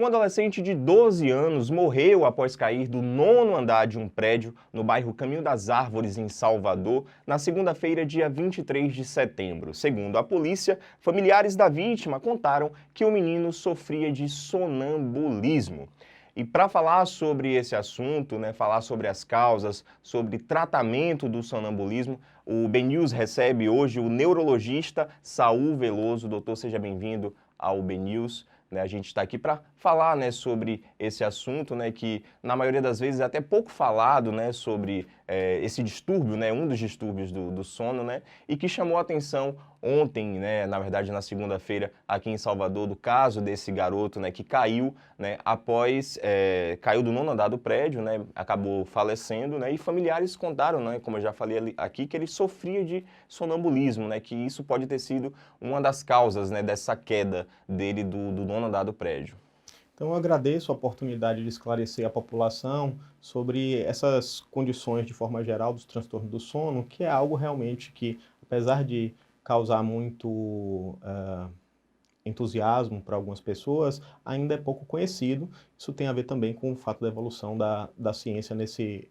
adolescente de 12 anos morreu após cair do 9º andar de um prédio no bairro Caminho das Árvores, em Salvador, na segunda-feira, dia 23 de setembro. Segundo a polícia, familiares da vítima contaram que o menino sofria de sonambulismo. E para falar sobre esse assunto, falar sobre as causas, sobre tratamento do sonambulismo, o BNews recebe hoje o neurologista Saul Veloso. Doutor, seja bem-vindo ao BNews. A gente está aqui para falar sobre esse assunto, que na maioria das vezes é até pouco falado, sobre esse distúrbio, um dos distúrbios do sono, e que chamou a atenção ontem, na verdade na segunda-feira, aqui em Salvador, do caso desse garoto que caiu, caiu do 9º andar do prédio, acabou falecendo, e familiares contaram, como eu já falei aqui, que ele sofria de sonambulismo, que isso pode ter sido uma das causas dessa queda dele do 9º andar do prédio. Então eu agradeço a oportunidade de esclarecer a população sobre essas condições de forma geral dos transtornos do sono, que é algo realmente que, apesar de causar muito entusiasmo para algumas pessoas, ainda é pouco conhecido. Isso tem a ver também com o fato da evolução da ciência nesse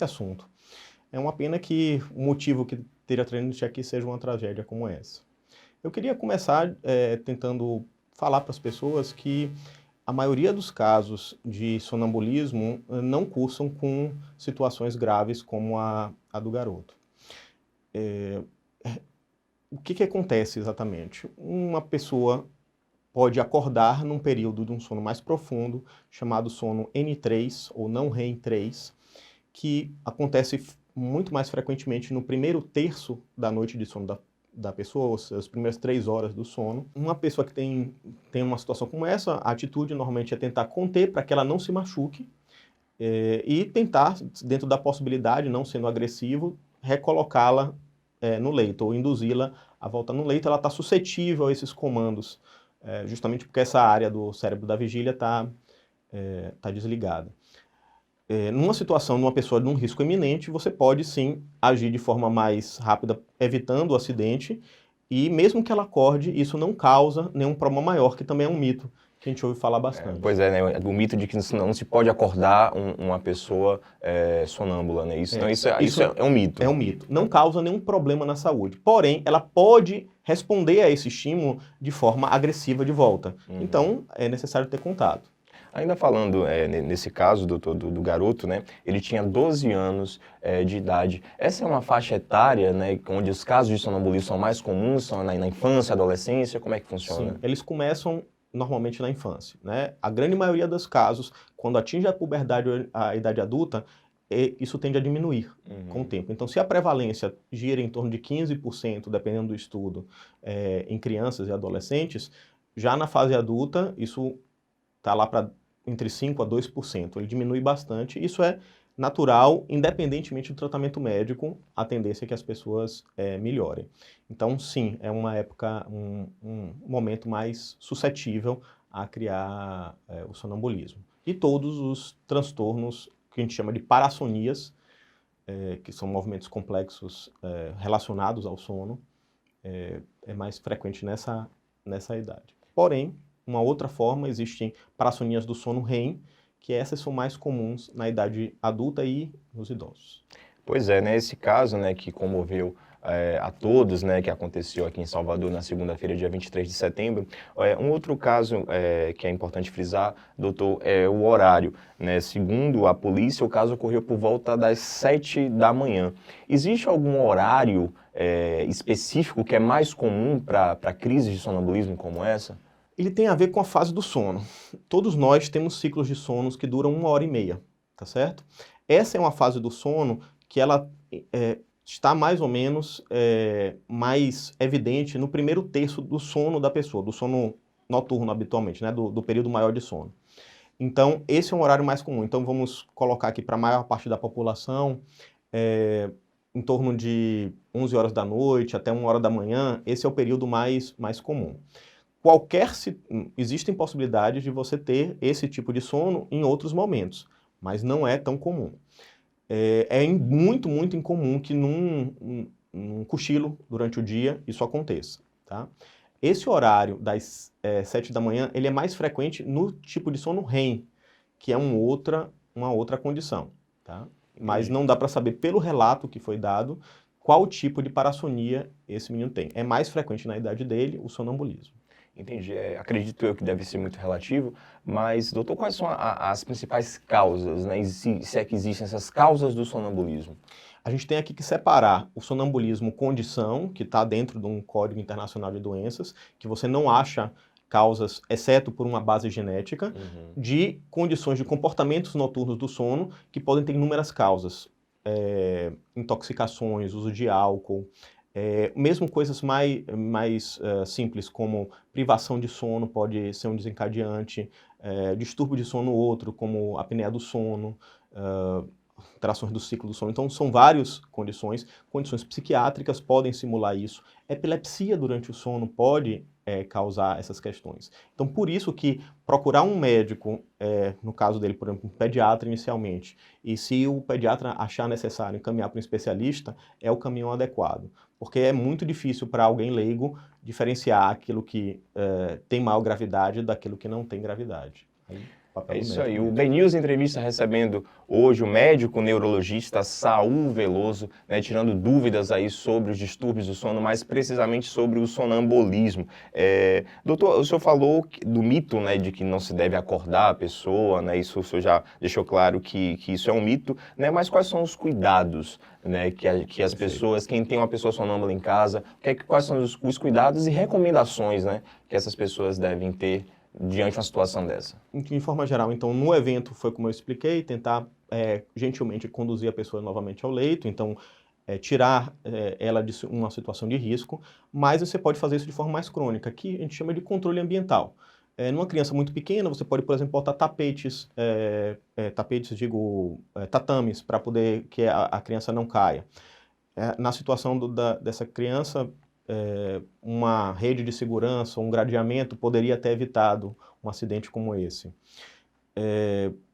assunto. É uma pena que o motivo que teria trazido aqui seja uma tragédia como essa. Eu queria começar tentando falar para as pessoas que a maioria dos casos de sonambulismo não cursam com situações graves como a do garoto. O que acontece exatamente? Uma pessoa pode acordar num período de um sono mais profundo, chamado sono N3 ou não REM 3, que acontece muito mais frequentemente no primeiro terço da noite de sono da pessoa, ou seja, as primeiras 3 horas do sono. Uma pessoa que tem uma situação como essa, a atitude normalmente é tentar conter para que ela não se machuque e tentar, dentro da possibilidade, não sendo agressivo, recolocá-la no leito ou induzi-la a voltar no leito. Ela está suscetível a esses comandos, justamente porque essa área do cérebro da vigília está desligada. Numa situação, numa pessoa num risco iminente, você pode sim agir de forma mais rápida, evitando o acidente, e mesmo que ela acorde, isso não causa nenhum problema maior, que também é um mito que a gente ouve falar bastante. Pois é, o mito de que não se pode acordar uma pessoa sonâmbula, Isso é um mito. É um mito. Não causa nenhum problema na saúde. Porém, ela pode responder a esse estímulo de forma agressiva de volta. Então, é necessário ter contato. Ainda falando nesse caso do garoto, ele tinha 12 anos de idade. Essa é uma faixa etária, onde os casos de sonambulismo são mais comuns, são na infância, adolescência, como é que funciona? Sim, eles começam normalmente na infância, A grande maioria dos casos, quando atinge a puberdade, a idade adulta, isso tende a diminuir com o tempo. Então, se a prevalência gira em torno de 15%, dependendo do estudo, em crianças e adolescentes, já na fase adulta, isso está lá para entre 5% a 2%. Ele diminui bastante. Isso é natural, independentemente do tratamento médico, a tendência é que as pessoas melhorem. Então, sim, é uma época, um momento mais suscetível a criar o sonambulismo. E todos os transtornos que a gente chama de parassonias, que são movimentos complexos relacionados ao sono, é mais frequente nessa idade. Porém, uma outra forma, existem parassonias do sono REM, que essas são mais comuns na idade adulta e nos idosos. Pois é, esse caso que comoveu a todos, que aconteceu aqui em Salvador na segunda-feira, dia 23 de setembro. Um outro caso que é importante frisar, doutor, é o horário. Segundo a polícia, o caso ocorreu por volta das 7 da manhã. Existe algum horário específico que é mais comum para crises de sonambulismo como essa? Ele tem a ver com a fase do sono. Todos nós temos ciclos de sonos que duram 1h30, tá certo? Essa é uma fase do sono que ela está mais ou menos mais evidente no primeiro terço do sono da pessoa, do sono noturno habitualmente, do período maior de sono. Então, esse é um horário mais comum. Então, vamos colocar aqui para a maior parte da população, em torno de 11 horas da noite até 1 hora da manhã, esse é o período mais comum. Existem possibilidades de você ter esse tipo de sono em outros momentos, mas não é tão comum. É muito, muito incomum que num cochilo durante o dia isso aconteça, tá? Esse horário das 7 da manhã, ele é mais frequente no tipo de sono REM, que é uma outra condição, tá? Mas não dá para saber pelo relato que foi dado qual tipo de parassonia esse menino tem. É mais frequente na idade dele o sonambulismo. Entendi. Acredito eu que deve ser muito relativo, mas, doutor, quais são as principais causas, né? E se é que existem essas causas do sonambulismo? A gente tem aqui que separar o sonambulismo condição, que está dentro de um Código Internacional de Doenças, que você não acha causas, exceto por uma base genética, de condições de comportamentos noturnos do sono, que podem ter inúmeras causas. Intoxicações, uso de álcool, mesmo coisas mais simples, como privação de sono pode ser um desencadeante, distúrbio de sono outro, como apneia do sono, alterações do ciclo do sono. Então, são várias condições psiquiátricas podem simular isso. Epilepsia durante o sono pode causar essas questões. Então, por isso que procurar um médico, no caso dele, por exemplo, um pediatra inicialmente, e se o pediatra achar necessário encaminhar para um especialista, é o caminho adequado. Porque é muito difícil para alguém leigo diferenciar aquilo que tem maior gravidade daquilo que não tem gravidade. É isso aí. O BNews entrevista recebendo hoje o médico neurologista Saul Veloso, né, tirando dúvidas aí sobre os distúrbios do sono, mais precisamente sobre o sonambulismo. Doutor, o senhor falou do mito, né, de que não se deve acordar a pessoa, né, isso o senhor já deixou claro que isso é um mito, né, mas quais são os cuidados, né, que as pessoas, quem tem uma pessoa sonâmbula em casa, quais são os cuidados e recomendações, né, que essas pessoas devem ter diante de uma situação dessa? De forma geral, então, no evento foi como eu expliquei, tentar gentilmente conduzir a pessoa novamente ao leito, então tirar ela de uma situação de risco, mas você pode fazer isso de forma mais crônica, que a gente chama de controle ambiental. Numa criança muito pequena, você pode, por exemplo, botar tapetes, tatames, para poder que a criança não caia. Na situação dessa criança, uma rede de segurança, um gradeamento poderia ter evitado um acidente como esse.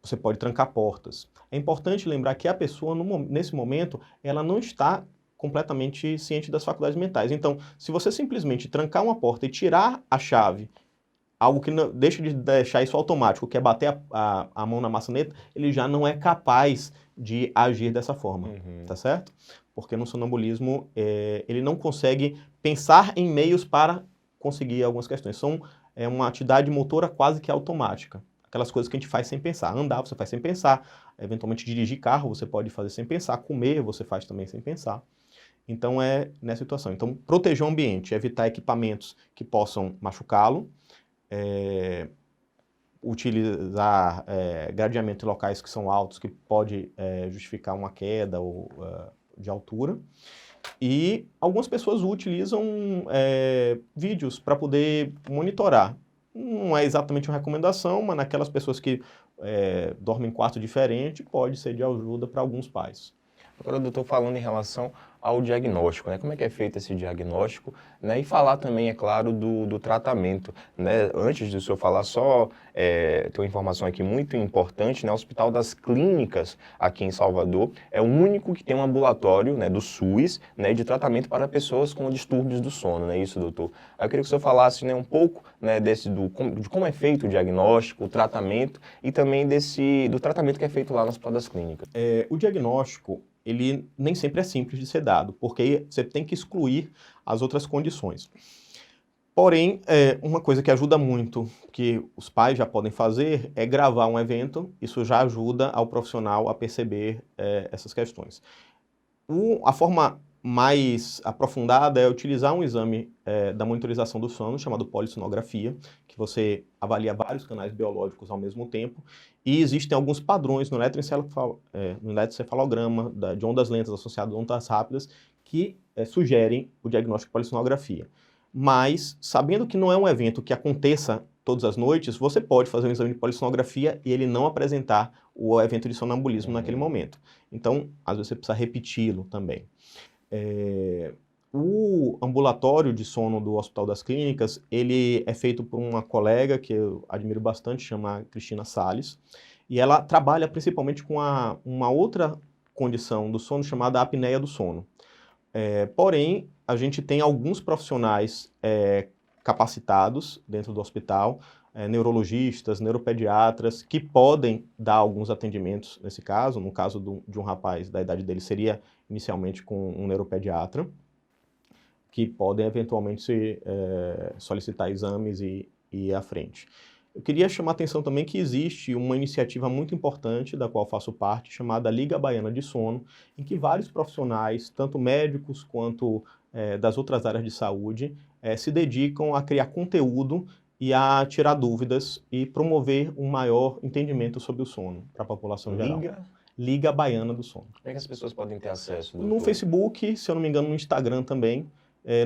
Você pode trancar portas. É importante lembrar que a pessoa, nesse momento, ela não está completamente ciente das faculdades mentais. Então, se você simplesmente trancar uma porta e tirar a chave, algo que não, deixa de deixar isso automático, que é bater a mão na maçaneta, ele já não é capaz de agir dessa forma, tá certo? Porque no sonambulismo, ele não consegue pensar em meios para conseguir algumas questões. É uma atividade motora quase que automática. Aquelas coisas que a gente faz sem pensar. Andar, você faz sem pensar. Eventualmente, dirigir carro, você pode fazer sem pensar. Comer, você faz também sem pensar. Então, é nessa situação. Então, proteger o ambiente, evitar equipamentos que possam machucá-lo, utilizar gradeamento em locais que são altos, que pode justificar uma queda de altura. E algumas pessoas utilizam vídeos para poder monitorar. Não é exatamente uma recomendação, mas naquelas pessoas que dormem em quarto diferente, pode ser de ajuda para alguns pais. Agora, doutor, falando em relação ao diagnóstico, né? Como é que é feito esse diagnóstico, né? E falar também, é claro, do tratamento, né? Antes do senhor falar, só tem uma informação aqui muito importante, né? O Hospital das Clínicas, aqui em Salvador, é o único que tem um ambulatório, né, do SUS, né, de tratamento para pessoas com distúrbios do sono, né? Isso, doutor. Eu queria que o senhor falasse, né, um pouco, né, de como é feito o diagnóstico, o tratamento e também do tratamento que é feito lá no Hospital das Clínicas. O diagnóstico, ele nem sempre é simples de ser dado, porque você tem que excluir as outras condições. Porém, uma coisa que ajuda muito, que os pais já podem fazer, é gravar um evento. Isso já ajuda ao profissional a perceber essas questões. A forma mais aprofundada é utilizar um exame da monitorização do sono, chamado polissonografia, que você avalia vários canais biológicos ao mesmo tempo, e existem alguns padrões no eletroencefalograma de ondas lentas associadas a ondas rápidas que sugerem o diagnóstico de polissonografia. Mas, sabendo que não é um evento que aconteça todas as noites, você pode fazer um exame de polissonografia e ele não apresentar o evento de sonambulismo naquele momento. Então, às vezes você precisa repeti-lo também. O ambulatório de sono do Hospital das Clínicas, ele é feito por uma colega que eu admiro bastante, chama Cristina Salles, e ela trabalha principalmente com uma outra condição do sono chamada apneia do sono. Porém, a gente tem alguns profissionais capacitados dentro do hospital, neurologistas, neuropediatras, que podem dar alguns atendimentos nesse caso. No caso de um rapaz, da idade dele, seria inicialmente com um neuropediatra, que podem eventualmente solicitar exames e ir à frente. Eu queria chamar a atenção também que existe uma iniciativa muito importante, da qual faço parte, chamada Liga Baiana de Sono, em que vários profissionais, tanto médicos quanto das outras áreas de saúde, se dedicam a criar conteúdo e a tirar dúvidas e promover um maior entendimento sobre o sono para a população geral. Liga Baiana do Sono. Como é que as pessoas podem ter acesso, doutor? No Facebook, se eu não me engano, no Instagram também.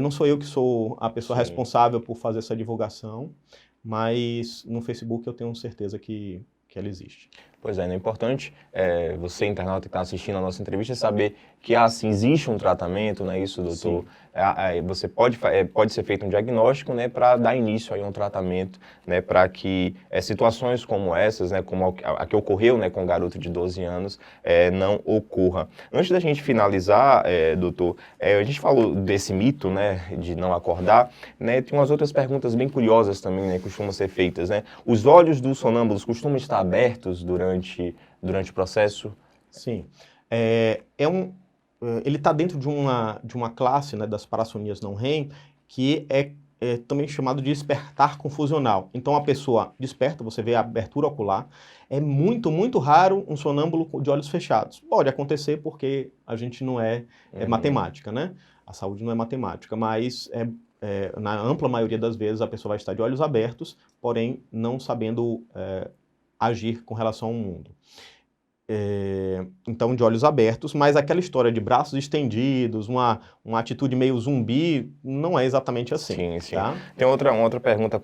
Não sou eu que sou a pessoa responsável por fazer essa divulgação, mas no Facebook eu tenho certeza que ela existe. Pois é, é importante você, internauta que está assistindo a nossa entrevista, saber que assim, existe um tratamento, não é isso, doutor? Você pode ser feito um diagnóstico, né, para dar início a um tratamento, né, para que situações como essas, né, como a que ocorreu, né, com um garoto de 12 anos, não ocorra. Antes da gente finalizar, doutor, a gente falou desse mito, né, de não acordar, né, tem umas outras perguntas bem curiosas também, né, que costumam ser feitas, né? Os olhos dos sonâmbulos costumam estar abertos durante o processo? Sim. Ele está dentro de uma classe, né, das parassonias não REM, que é também chamado de despertar confusional. Então a pessoa desperta, você vê a abertura ocular. É muito, muito raro um sonâmbulo de olhos fechados. Pode acontecer porque a gente não é matemática, né? A saúde não é matemática, mas na ampla maioria das vezes a pessoa vai estar de olhos abertos, porém não sabendo agir com relação ao mundo. Então, de olhos abertos, mas aquela história de braços estendidos, uma atitude meio zumbi, não é exatamente assim. Sim, sim. Tá? Tem outra pergunta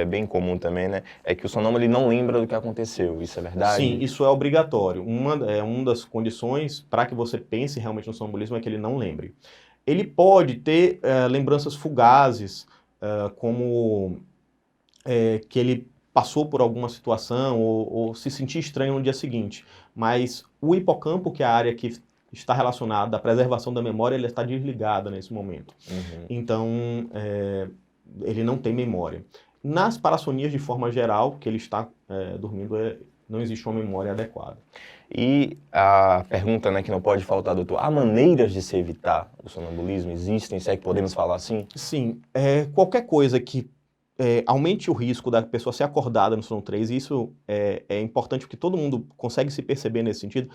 bem comum também, né? É que o sonâmbulo ele não lembra do que aconteceu, isso é verdade? Sim, isso é obrigatório. Uma das condições para que você pense realmente no sonambulismo é que ele não lembre. Ele pode ter lembranças fugazes, como que ele passou por alguma situação ou se sentir estranho no dia seguinte. Mas o hipocampo, que é a área que está relacionada à preservação da memória, ele está desligada nesse momento. Então, ele não tem memória. Nas parassonias, de forma geral, que ele está dormindo, não existe uma memória adequada. E a pergunta, né, que não pode faltar, doutor, há maneiras de se evitar o sonambulismo? Existem, se é que podemos falar assim? Sim, qualquer coisa que aumente o risco da pessoa ser acordada no sono 3, e isso é importante porque todo mundo consegue se perceber nesse sentido.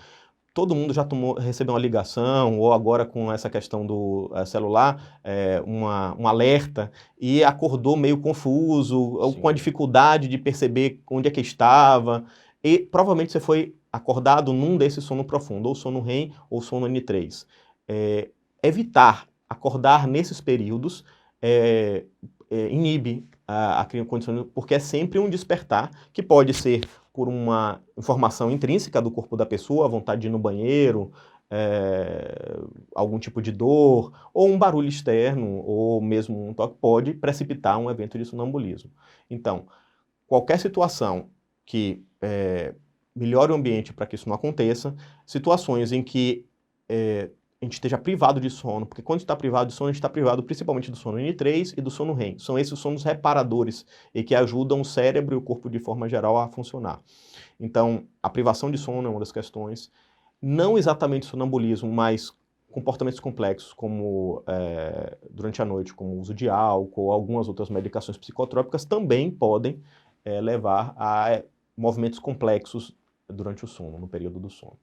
Todo mundo já recebeu uma ligação, ou agora com essa questão do celular, um alerta, e acordou meio confuso, ou com a dificuldade de perceber onde é que estava, e provavelmente você foi acordado num desses sono profundo, ou sono REM, ou sono N3. Evitar acordar nesses períodos inibe a condição, porque é sempre um despertar, que pode ser por uma informação intrínseca do corpo da pessoa, a vontade de ir no banheiro, algum tipo de dor, ou um barulho externo, ou mesmo um toque, pode precipitar um evento de sonambulismo. Então, qualquer situação que melhore o ambiente para que isso não aconteça, situações em que a gente esteja privado de sono, porque quando está privado de sono, a gente está privado principalmente do sono N3 e do sono REM. São esses sonos reparadores e que ajudam o cérebro e o corpo de forma geral a funcionar. Então, a privação de sono é uma das questões. Não exatamente sonambulismo, mas comportamentos complexos, como durante a noite, como o uso de álcool ou algumas outras medicações psicotrópicas, também podem levar a movimentos complexos durante o sono, no período do sono.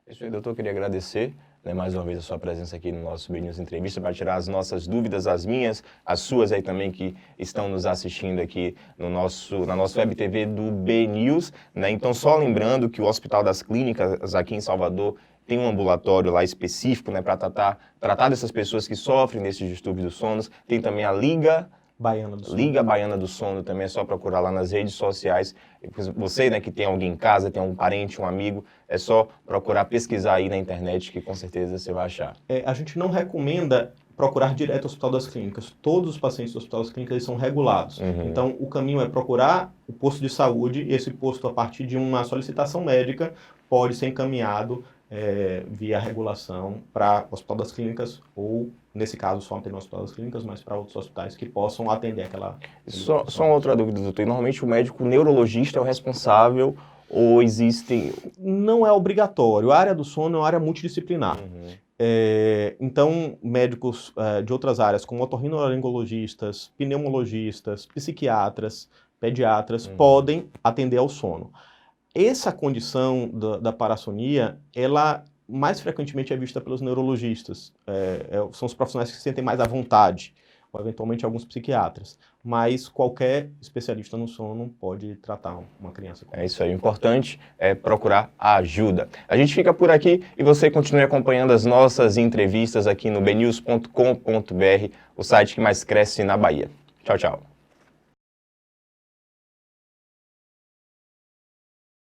Isso aí, doutor, eu queria agradecer, né, mais uma vez a sua presença aqui no nosso BNews Entrevista para tirar as nossas dúvidas, as minhas, as suas aí também que estão nos assistindo aqui na nossa web TV do BNews, né? Então, só lembrando que o Hospital das Clínicas aqui em Salvador tem um ambulatório lá específico, né, para tratar dessas pessoas que sofrem desses distúrbios do sono. Tem também a Liga Baiana do Sono, também é só procurar lá nas redes sociais. Você, né, que tem alguém em casa, tem um parente, um amigo, é só procurar pesquisar aí na internet que com certeza você vai achar. A gente não recomenda procurar direto o Hospital das Clínicas. Todos os pacientes do Hospital das Clínicas eles são regulados. Então, o caminho é procurar o posto de saúde, e esse posto, a partir de uma solicitação médica, pode ser encaminhado via regulação para o Hospital das Clínicas ou, nesse caso, só no Hospital das Clínicas, mas para outros hospitais que possam atender aquela... Só uma outra dúvida, doutor. Normalmente o médico neurologista é o responsável ou existem... Não é obrigatório. A área do sono é uma área multidisciplinar. Então, médicos de outras áreas, como otorrinolaringologistas, pneumologistas, psiquiatras, pediatras, podem atender ao sono. Essa condição da parassonia, ela mais frequentemente é vista pelos neurologistas. São os profissionais que se sentem mais à vontade, ou eventualmente alguns psiquiatras. Mas qualquer especialista no sono pode tratar uma criança com isso. É isso aí, o importante é procurar a ajuda. A gente fica por aqui e você continue acompanhando as nossas entrevistas aqui no bnews.com.br, o site que mais cresce na Bahia. Tchau, tchau.